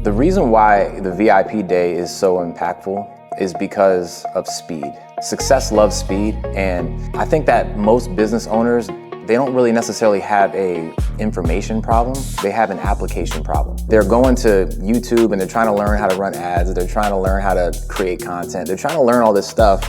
The reason why the VIP day is so impactful is because of speed. Success loves speed, and I think that most business owners, they don't really necessarily have a information problem, they have an application problem. They're going to YouTube and they're trying to learn how to run ads, they're trying to learn how to create content, they're trying to learn all this stuff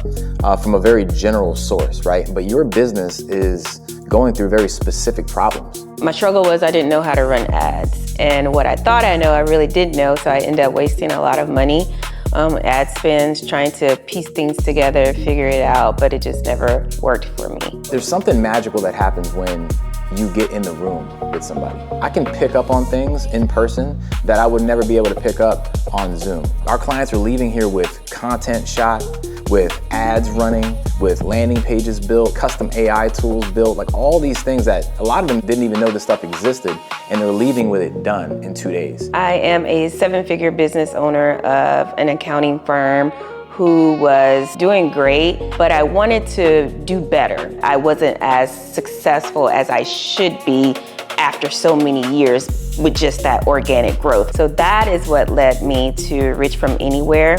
from a very general source, right? But your business is going through very specific problems. My struggle was I didn't know how to run ads. And what I thought I know, I really didn't know, so I ended up wasting a lot of money. Ad spends, trying to piece things together, figure it out, but it just never worked for me. There's something magical that happens when you get in the room with somebody. I can pick up on things in person that I would never be able to pick up on Zoom. Our clients are leaving here with content shot, with ads running, with landing pages built, custom AI tools built, like all these things that a lot of them didn't even know this stuff existed, and they're leaving with it done in 2 days. I am a 7-figure business owner of an accounting firm who was doing great, but I wanted to do better. I wasn't as successful as I should be after so many years with just that organic growth. So that is what led me to Rich From Anywhere,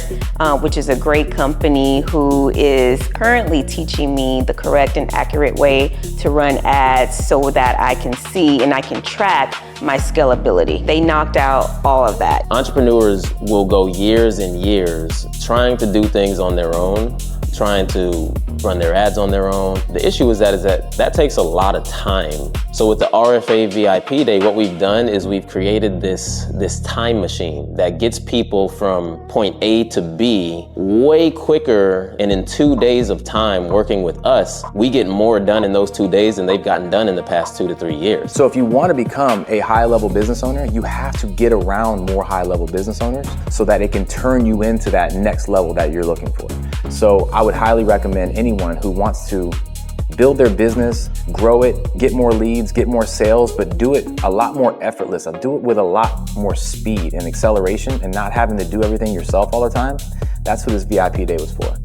which is a great company who is currently teaching me the correct and accurate way to run ads so that I can see and I can track my scalability. They knocked out all of that. Entrepreneurs will go years and years trying to do things on their own, trying to run their ads on their own. The issue is that takes a lot of time. So with the RFA VIP Day, what we've done is we've created this time machine that gets people from point A to B way quicker, and in 2 days of time working with us, we get more done in those 2 days than they've gotten done in the past 2 to 3 years. So if you want to become a high-level business owner, you have to get around more high-level business owners so that it can turn you into that next level that you're looking for. So I would highly recommend anyone who wants to build their business, grow it, get more leads, get more sales, but do it a lot more effortless. Do it with a lot more speed and acceleration and not having to do everything yourself all the time. That's what this VIP day was for.